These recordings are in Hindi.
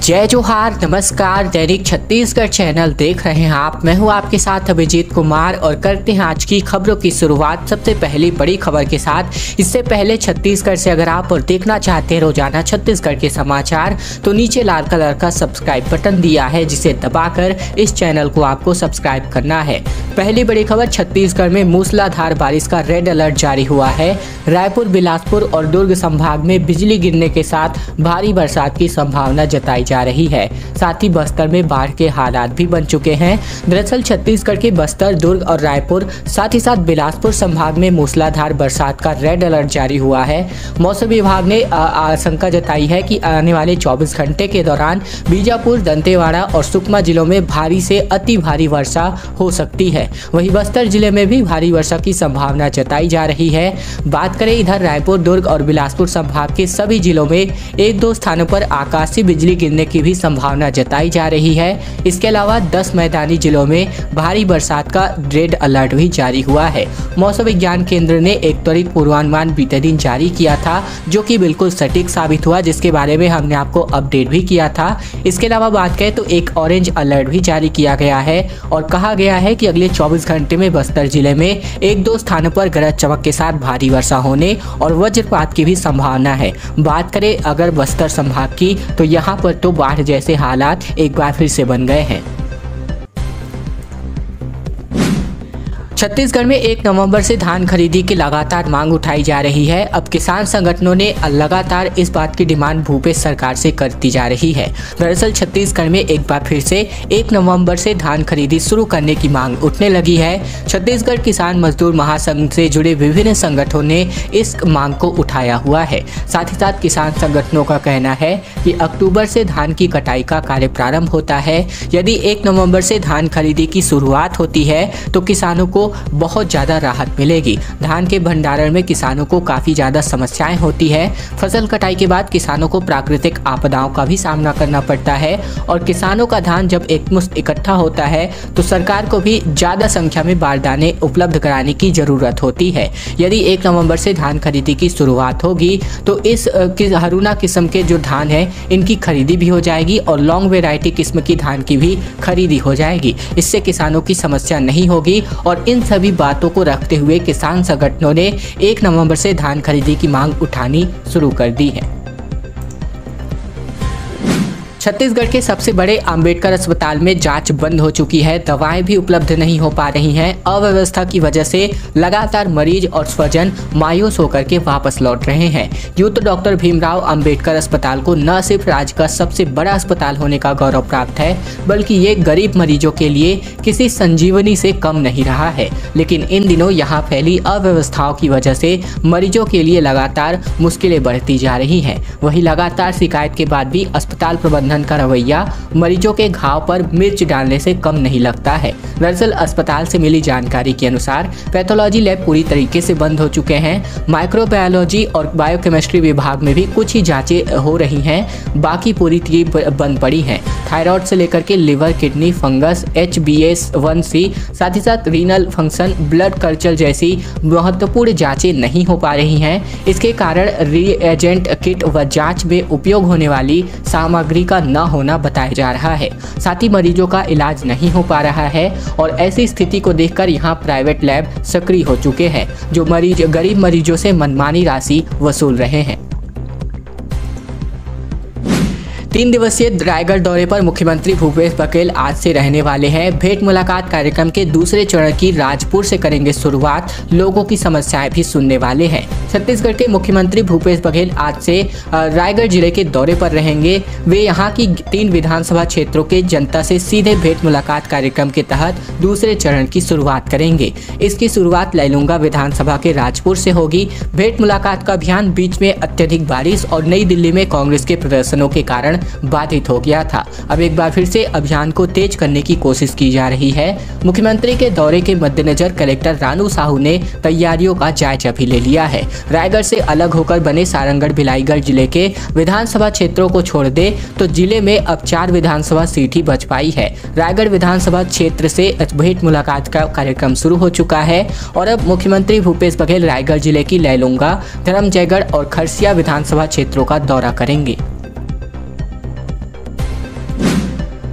जय जोहार, नमस्कार। दैनिक छत्तीसगढ़ चैनल देख रहे हैं आप। मैं हूं आपके साथ अभिजीत कुमार और करते हैं आज की खबरों की शुरुआत सबसे पहली बड़ी खबर के साथ। इससे पहले छत्तीसगढ़ से अगर आप और देखना चाहते हैं रोजाना छत्तीसगढ़ के समाचार तो नीचे लाल कलर का सब्सक्राइब बटन दिया है, जिसे दबाकर इस चैनल को आपको सब्सक्राइब करना है। पहली बड़ी खबर, छत्तीसगढ़ में मूसलाधार बारिश का रेड अलर्ट जारी हुआ है। रायपुर, बिलासपुर और दुर्ग संभाग में बिजली गिरने के साथ भारी बरसात की संभावना जताई जा रही है। साथ ही बस्तर में बाढ़ के हालात भी बन चुके हैं। दरअसल छत्तीसगढ़ के बस्तर, दुर्ग और रायपुर साथ ही साथ बिलासपुर संभाग में मूसलाधार बरसात का रेड अलर्ट जारी हुआ है। मौसम विभाग ने आशंका जताई है कि आने वाले 24 घंटे के दौरान बीजापुर, दंतेवाड़ा और सुकमा जिलों में भारी से अति भारी वर्षा हो सकती है। वहीं बस्तर जिले में भी भारी वर्षा की संभावना जताई जा रही है। बात करें इधर रायपुर, दुर्ग और बिलासपुर संभाग के सभी जिलों में एक दो स्थानों पर आकाशीय बिजली गिरने की भी संभावना जताई जा रही है। इसके अलावा 10 मैदानी जिलों में भारी बरसात का रेड अलर्ट भी जारी हुआ है। मौसम विज्ञान केंद्र ने एक त्वरित पूर्वानुमान बीते दिन जारी किया था, जो कि बिल्कुल सटीक साबित हुआ, जिसके बारे में हमने आपको अपडेट भी किया था। इसके अलावा बात करें तो एक ऑरेंज अलर्ट भी जारी किया गया है और कहा गया है कि अगले 24 घंटे में बस्तर जिले में एक दो स्थानों पर गरज चमक के साथ भारी वर्षा होने और वज्रपात की भी संभावना है। बात करें अगर बस्तर संभाग की तो यहाँ पर तो बाढ़ जैसे हालात एक बार फिर से बन गए हैं। छत्तीसगढ़ में 1 नवंबर से धान खरीदी की लगातार मांग उठाई जा रही है। अब किसान संगठनों ने लगातार इस बात की डिमांड भूपेश सरकार से करती जा रही है। दरअसल छत्तीसगढ़ में एक बार फिर से 1 नवंबर से धान खरीदी शुरू करने की मांग उठने लगी है। छत्तीसगढ़ किसान मजदूर महासंघ से जुड़े विभिन्न संगठनों ने इस मांग को उठाया हुआ है। साथ ही साथ किसान संगठनों का कहना है कि अक्टूबर से धान की कटाई का कार्य प्रारंभ होता है। यदि 1 नवंबर से धान खरीदी की शुरुआत होती है तो किसानों को बहुत ज़्यादा राहत मिलेगी। धान के भंडारण में किसानों को काफ़ी ज़्यादा समस्याएं होती है। फसल कटाई के बाद किसानों को प्राकृतिक आपदाओं का भी सामना करना पड़ता है और किसानों का धान जब एकमुश्त इकट्ठा होता है तो सरकार को भी ज़्यादा संख्या में बारदाने उपलब्ध कराने की ज़रूरत होती है। यदि 1 नवंबर से धान खरीदी की शुरुआत होगी तो इस हरूना किस्म के जो धान है इनकी खरीदी भी हो जाएगी और लॉन्ग वेराइटी किस्म की धान की भी खरीदी हो जाएगी। इससे किसानों की समस्या नहीं होगी और इन सभी बातों को रखते हुए किसान संगठनों ने 1 नवंबर से धान खरीदी की मांग उठानी शुरू कर दी है। छत्तीसगढ़ के सबसे बड़े अंबेडकर अस्पताल में जांच बंद हो चुकी है। दवाएं भी उपलब्ध नहीं हो पा रही हैं। अव्यवस्था की वजह से लगातार मरीज और स्वजन मायूस होकर के वापस लौट रहे हैं। यूं तो डॉक्टर भीमराव अंबेडकर अस्पताल को न सिर्फ राज्य का सबसे बड़ा अस्पताल होने का गौरव प्राप्त है, बल्कि ये गरीब मरीजों के लिए किसी संजीवनी से कम नहीं रहा है। लेकिन इन दिनों यहाँ फैली अव्यवस्थाओं की वजह से मरीजों के लिए लगातार मुश्किलें बढ़ती जा रही हैं। वहीं लगातार शिकायत के बाद भी अस्पताल प्रबंधन का रवैया मरीजों के घाव पर मिर्च डालने से कम नहीं लगता है। दरअसल अस्पताल से मिली जानकारी के अनुसार पैथोलॉजी लैब पूरी तरीके से बंद हो चुके हैं। माइक्रोबायोलॉजी और बायोकेमिस्ट्री विभाग में भी कुछ ही जांचें हो रही हैं, बाकी पूरी तरह बंद पड़ी हैं। थायराइड से लेकर के लिवर, किडनी, फंगस, HbA1c साथ ही साथ रीनल फंक्शन, ब्लड कल्चर जैसी महत्वपूर्ण जांचें नहीं हो पा रही हैं। इसके कारण रिएजेंट किट व जांच में उपयोग होने वाली सामग्री का न होना बताया जा रहा है। साथ ही मरीजों का इलाज नहीं हो पा रहा है और ऐसी स्थिति को देखकर यहां प्राइवेट लैब सक्रिय हो चुके हैं, जो गरीब मरीजों से मनमानी राशि वसूल रहे हैं। 3 दिवसीय रायगढ़ दौरे पर मुख्यमंत्री भूपेश बघेल आज से रहने वाले हैं। भेंट मुलाकात कार्यक्रम के दूसरे चरण की राजपुर से करेंगे शुरुआत। लोगों की समस्याएं भी सुनने वाले हैं। छत्तीसगढ़ के मुख्यमंत्री भूपेश बघेल आज से रायगढ़ जिले के दौरे पर रहेंगे। वे यहां की 3 विधानसभा क्षेत्रों के जनता से सीधे भेंट मुलाकात कार्यक्रम के तहत दूसरे चरण की शुरुआत करेंगे। इसकी शुरुआत लैलूंगा विधानसभा के राजपुर से होगी। भेंट मुलाकात का अभियान बीच में अत्यधिक बारिश और नई दिल्ली में कांग्रेस के प्रदर्शनों के कारण बाधित हो गया था। अब एक बार फिर से अभियान को तेज करने की कोशिश की जा रही है। मुख्यमंत्री के दौरे के मद्देनजर कलेक्टर रानू साहू ने तैयारियों का जायजा भी ले लिया है। रायगढ़ से अलग होकर बने सारंगढ़, भिलाईगढ़ जिले के विधानसभा क्षेत्रों को छोड़ दे तो जिले में अब 4 विधानसभा सीट ही बच पाई है। रायगढ़ विधानसभा क्षेत्र से भेंट मुलाकात का कार्यक्रम शुरू हो चुका है और अब मुख्यमंत्री भूपेश बघेल रायगढ़ जिले की लैलूंगा, धरमजयगढ़ और खरसिया विधानसभा क्षेत्रों का दौरा करेंगे।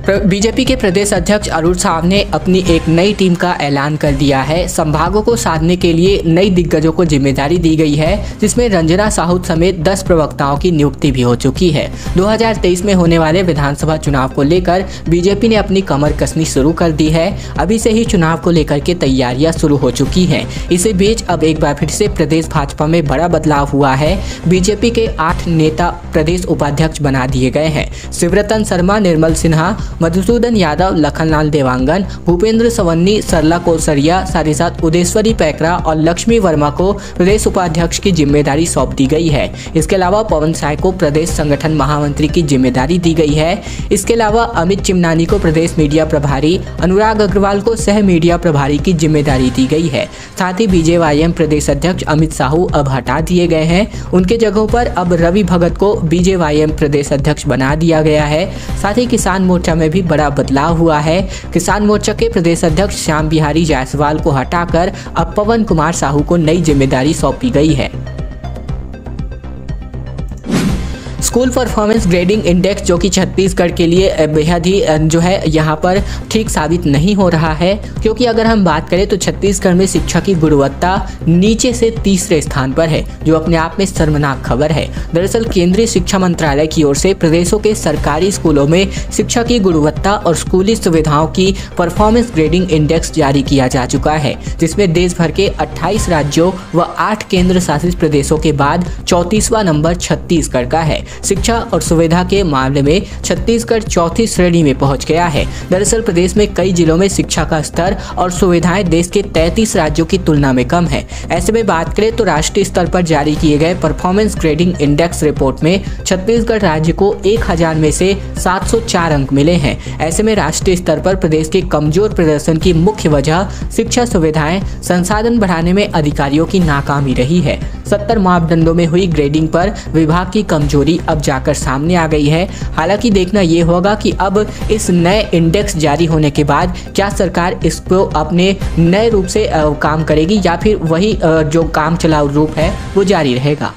बीजेपी के प्रदेश अध्यक्ष अरुण साव ने अपनी एक नई टीम का ऐलान कर दिया है। संभागों को साधने के लिए नई दिग्गजों को जिम्मेदारी दी गई है, जिसमें रंजना साहू समेत 10 प्रवक्ताओं की नियुक्ति भी हो चुकी है। 2023 में होने वाले विधानसभा चुनाव को लेकर बीजेपी ने अपनी कमर कसनी शुरू कर दी है। अभी से ही चुनाव को लेकर के तैयारियां शुरू हो चुकी हैं। इसी बीच अब एक बार फिर से प्रदेश भाजपा में बड़ा बदलाव हुआ है। बीजेपी के 8 नेता प्रदेश उपाध्यक्ष बना दिए गए हैं। शिवरतन शर्मा, निर्मल सिन्हा, मधुसूदन यादव, लखनलाल देवांगन, भूपेंद्र सवन्नी, सरला कोलसरिया, साथ ही साथ उदेश्वरी पैकरा और लक्ष्मी वर्मा को प्रदेश उपाध्यक्ष की जिम्मेदारी सौंप दी गई है। इसके अलावा पवन साय को प्रदेश संगठन महामंत्री की जिम्मेदारी दी गई है। इसके अलावा अमित चिमनानी को प्रदेश मीडिया प्रभारी, अनुराग अग्रवाल को सह मीडिया प्रभारी की जिम्मेदारी दी गई है। साथ ही बीजेवाईएम प्रदेश अध्यक्ष अमित साहू अब हटा दिए गए हैं। उनके जगहों पर अब रवि भगत को बीजेवाईएम प्रदेश अध्यक्ष बना दिया गया है। साथ ही किसान मोर्चा में भी बड़ा बदलाव हुआ है। किसान मोर्चा के प्रदेश अध्यक्ष श्याम बिहारी जायसवाल को हटाकर अब पवन कुमार साहू को नई जिम्मेदारी सौंपी गई है। स्कूल परफॉर्मेंस ग्रेडिंग इंडेक्स जो कि छत्तीसगढ़ के लिए बेहद ही जो है यहाँ पर ठीक साबित नहीं हो रहा है, क्योंकि अगर हम बात करें तो छत्तीसगढ़ में शिक्षा की गुणवत्ता नीचे से तीसरे स्थान पर है, जो अपने आप में शर्मनाक खबर है। दरअसल केंद्रीय शिक्षा मंत्रालय की ओर से प्रदेशों के सरकारी स्कूलों में शिक्षा की गुणवत्ता और स्कूली सुविधाओं की परफॉर्मेंस ग्रेडिंग इंडेक्स जारी किया जा चुका है, जिसमें देश भर के 28 राज्यों व 8 केंद्र शासित प्रदेशों के बाद 34वां नंबर छत्तीसगढ़ का है। शिक्षा और सुविधा के मामले में छत्तीसगढ़ चौथी श्रेणी में पहुंच गया है। दरअसल प्रदेश में कई जिलों में शिक्षा का स्तर और सुविधाएं देश के 33 राज्यों की तुलना में कम है। ऐसे में बात करें तो राष्ट्रीय स्तर पर जारी किए गए परफॉर्मेंस ग्रेडिंग इंडेक्स रिपोर्ट में छत्तीसगढ़ राज्य को 1000 में से 704 अंक मिले हैं। ऐसे में राष्ट्रीय स्तर पर प्रदेश के कमजोर प्रदर्शन की मुख्य वजह शिक्षा सुविधाएं, संसाधन बढ़ाने में अधिकारियों की नाकामी रही है। 70 मापदंडों में हुई ग्रेडिंग पर विभाग की कमजोरी अब जाकर सामने आ गई है। हालांकि देखना ये होगा कि अब इस नए इंडेक्स जारी होने के बाद क्या सरकार इसको अपने नए रूप से काम करेगी या फिर वही जो काम चलाऊ रूप है वो जारी रहेगा।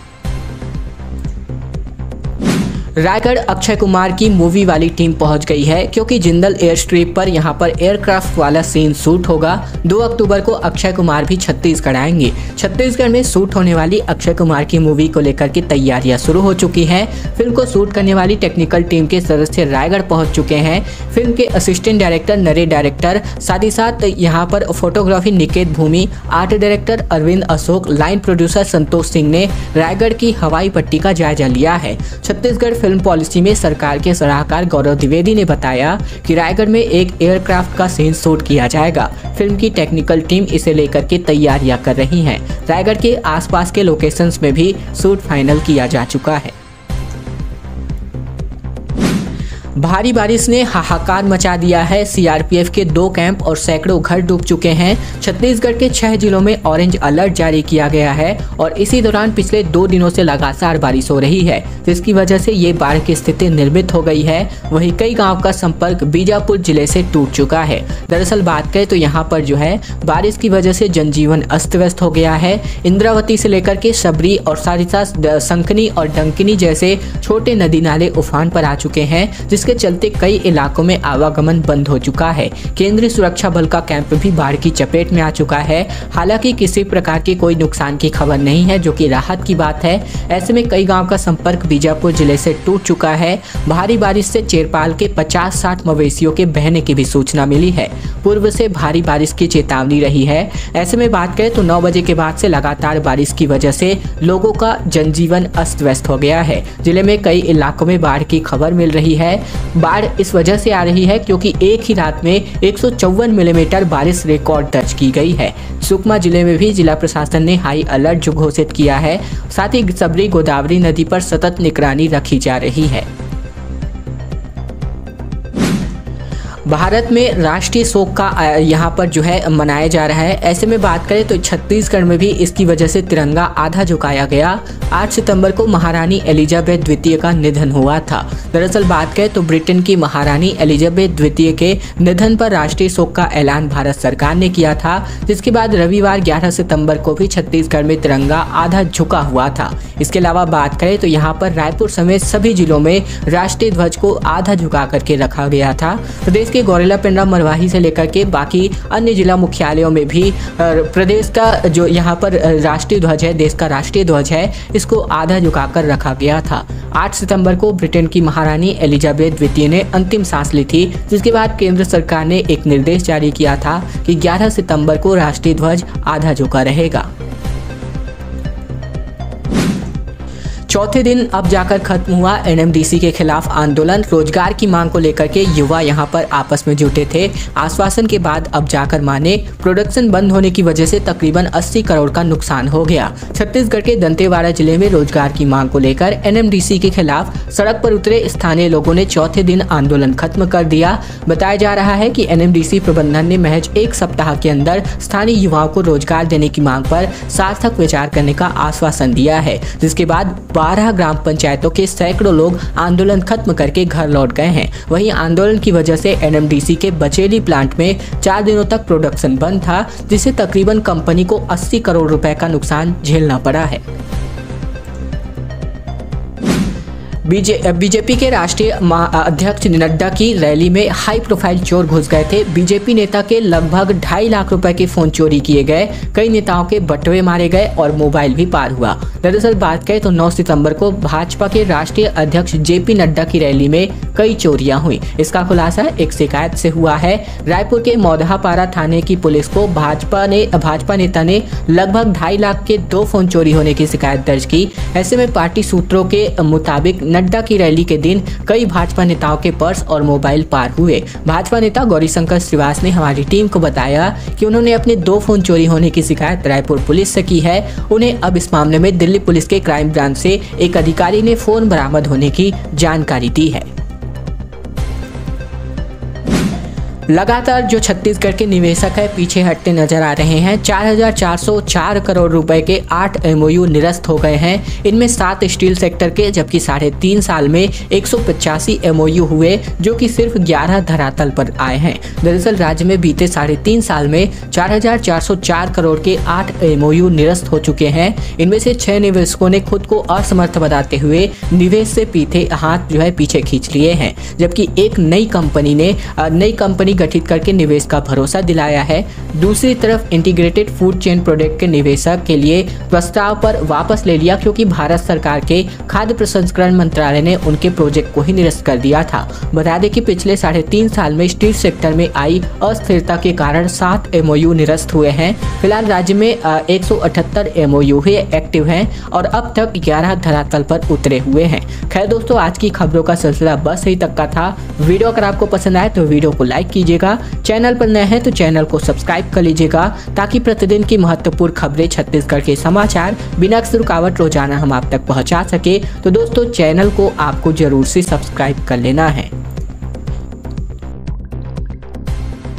रायगढ़ अक्षय कुमार की मूवी वाली टीम पहुंच गई है, क्योंकि जिंदल एयर स्ट्रिप पर यहां पर एयरक्राफ्ट वाला सीन शूट होगा। 2 अक्टूबर को अक्षय कुमार भी छत्तीसगढ़ आएंगे। छत्तीसगढ़ में शूट होने वाली अक्षय कुमार की मूवी को लेकर के तैयारियां शुरू हो चुकी हैं। फिल्म को शूट करने वाली टेक्निकल टीम के सदस्य रायगढ़ पहुंच चुके हैं। फिल्म के असिस्टेंट डायरेक्टर नरे डायरेक्टर, साथ ही साथ यहाँ पर photography Niket Bhumi, art director Arvind Ashok, line producer Santosh Singh ने रायगढ़ की हवाई पट्टी का जायजा लिया है। छत्तीसगढ़ फिल्म पॉलिसी में सरकार के सलाहकार गौरव द्विवेदी ने बताया कि रायगढ़ में एक एयरक्राफ्ट का सीन शूट किया जाएगा। फिल्म की टेक्निकल टीम इसे लेकर के तैयारियां कर रही है। रायगढ़ के आसपास के लोकेशंस में भी शूट फाइनल किया जा चुका है। भारी बारिश ने हाहाकार मचा दिया है। सीआरपीएफ के 2 कैंप और सैकड़ों घर डूब चुके हैं। छत्तीसगढ़ के 6 जिलों में ऑरेंज अलर्ट जारी किया गया है और इसी दौरान पिछले 2 दिनों से लगातार बारिश हो रही है, जिसकी वजह से ये बाढ़ की स्थिति निर्मित हो गई है। वहीं कई गांव का संपर्क बीजापुर जिले से टूट चुका है। दरअसल बात करें तो यहाँ पर जो है बारिश की वजह से जनजीवन अस्त व्यस्त हो गया है। इंद्रावती से लेकर के शबरी और साथ ही साथ संकनी और डंकिनी जैसे छोटे नदी नाले उफान पर आ चुके हैं, जिसके चलते कई इलाकों में आवागमन बंद हो चुका है। केंद्रीय सुरक्षा बल का कैंप भी बाढ़ की चपेट में आ चुका है। हालांकि किसी प्रकार की कोई नुकसान की खबर नहीं है, जो कि राहत की बात है। ऐसे में कई गांव का संपर्क बीजापुर जिले से टूट चुका है। भारी बारिश से चेरपाल के 50-60 मवेशियों के बहने की भी सूचना मिली है। पूर्व से भारी बारिश की चेतावनी रही है। ऐसे में बात करें तो 9 बजे के बाद से लगातार बारिश की वजह से लोगों का जनजीवन अस्त व्यस्त हो गया है। जिले में कई इलाकों में बाढ़ की खबर मिल रही है। बाढ़ इस वजह से आ रही है क्योंकि एक ही रात में 154 मिलीमीटर बारिश रिकॉर्ड दर्ज की गई है। सुकमा जिले में भी जिला प्रशासन ने हाई अलर्ट घोषित किया है। साथ ही सबरी गोदावरी नदी पर सतत निगरानी रखी जा रही है। भारत में राष्ट्रीय शोक का यहाँ पर जो है मनाया जा रहा है। ऐसे में बात करें तो छत्तीसगढ़ में भी इसकी वजह से तिरंगा आधा झुकाया गया। 8 सितंबर को महारानी एलिजाबेथ द्वितीय का निधन हुआ था। दरअसल बात करें तो ब्रिटेन की महारानी एलिजाबेथ द्वितीय के निधन पर राष्ट्रीय शोक का ऐलान भारत सरकार ने किया था, जिसके बाद रविवार 11 सितंबर को भी छत्तीसगढ़ में तिरंगा आधा झुका हुआ था। इसके अलावा बात करें तो यहाँ पर रायपुर समेत सभी जिलों में राष्ट्रीय ध्वज को आधा झुका करके रखा गया था। प्रदेश के गौरेला, पेंड्रा, मरवाही से लेकर के बाकी अन्य जिला मुख्यालयों में भी प्रदेश का जो यहाँ पर राष्ट्रीय ध्वज है, देश का राष्ट्रीय ध्वज है, इसको आधा झुकाकर रखा गया था। 8 सितंबर को ब्रिटेन की महारानी एलिजाबेथ द्वितीय ने अंतिम सांस ली थी, जिसके बाद केंद्र सरकार ने एक निर्देश जारी किया था कि 11 सितंबर को राष्ट्रीय ध्वज आधा झुका रहेगा। चौथे दिन अब जाकर खत्म हुआ एनएमडीसी के खिलाफ आंदोलन। रोजगार की मांग को लेकर के युवा यहां पर आपस में जुटे थे। आश्वासन के बाद अब जाकर माने। प्रोडक्शन बंद होने की वजह से तकरीबन 80 करोड़ का नुकसान हो गया। छत्तीसगढ़ के दंतेवाड़ा जिले में रोजगार की मांग को लेकर एनएमडीसी के खिलाफ सड़क पर उतरे स्थानीय लोगों ने चौथे दिन आंदोलन खत्म कर दिया। बताया जा रहा है कि एनएमडीसी प्रबंधन ने महज 1 सप्ताह के अंदर स्थानीय युवाओं को रोजगार देने की मांग पर सार्थक विचार करने का आश्वासन दिया है, जिसके बाद 12 ग्राम पंचायतों के सैकड़ों लोग आंदोलन खत्म करके घर लौट गए हैं। वहीं आंदोलन की वजह से एनएमडीसी के बचेली प्लांट में 4 दिनों तक प्रोडक्शन बंद था, जिससे तकरीबन कंपनी को 80 करोड़ रुपए का नुकसान झेलना पड़ा है। बीजेपी के राष्ट्रीय अध्यक्ष नड्डा की रैली में हाई प्रोफाइल चोर घुस गए थे। बीजेपी नेता के लगभग 2.5 लाख रुपए के फोन चोरी किए गए। कई नेताओं के बटुए मारे गए और मोबाइल भी पार हुआ। दरअसल बात करें तो 9 सितंबर को भाजपा के राष्ट्रीय अध्यक्ष जेपी नड्डा की रैली में कई चोरियां हुई। इसका खुलासा एक शिकायत से हुआ है। रायपुर के मौदहापारा थाने की पुलिस को भाजपा नेता ने लगभग 2.5 लाख के 2 फोन चोरी होने की शिकायत दर्ज की। ऐसे में पार्टी सूत्रों के मुताबिक नड्डा की रैली के दिन कई भाजपा नेताओं के पर्स और मोबाइल पार हुए। भाजपा नेता गौरीशंकर श्रीवास ने हमारी टीम को बताया कि उन्होंने अपने 2 फोन चोरी होने की शिकायत रायपुर पुलिस से की है। उन्हें अब इस मामले में दिल्ली पुलिस के क्राइम ब्रांच से एक अधिकारी ने फोन बरामद होने की जानकारी दी है। लगातार जो छत्तीसगढ़ के निवेशक है पीछे हटते नजर आ रहे हैं। 4,404 करोड़ रुपए के 8 एमओयू निरस्त हो गए हैं। इनमें 7 स्टील सेक्टर के, जबकि 3.5 साल में 185 एमओयू हुए, जो कि सिर्फ 11 धरातल पर आए हैं। दरअसल राज्य में बीते 3.5 साल में 4,404 करोड़ के 8 एमओयू निरस्त हो चुके हैं। इनमें से 6 निवेशकों ने खुद को असमर्थ बताते हुए निवेश से पीछे खींच लिए हैं, जबकि एक नई कंपनी गठित करके निवेश का भरोसा दिलाया है। दूसरी तरफ इंटीग्रेटेड फूड चेन प्रोडक्ट के निवेशक के लिए प्रस्ताव पर वापस ले लिया, क्योंकि भारत सरकार के खाद्य प्रसंस्करण मंत्रालय ने उनके प्रोजेक्ट को ही निरस्त कर दिया था। बता दें कि पिछले 3.5 साल में स्टील सेक्टर में आई अस्थिरता के कारण 7 एमओयू निरस्त हुए हैं। फिलहाल राज्य में 178 एमओयू ही एक्टिव हैं और अब तक 11 धरातल पर उतरे हुए हैं। खैर दोस्तों, आज की खबरों का सिलसिला बस यही तक का था। वीडियो अगर आपको पसंद आए तो वीडियो को लाइक कीजिएगा। चैनल पर नए हैं तो चैनल को सब्सक्राइब कर लीजिएगा, ताकि प्रतिदिन की महत्वपूर्ण खबरें, छत्तीसगढ़ के समाचार बिना किसी रुकावट रोजाना हम आप तक पहुंचा सके। तो दोस्तों, चैनल को आपको जरूर से सब्सक्राइब कर लेना है।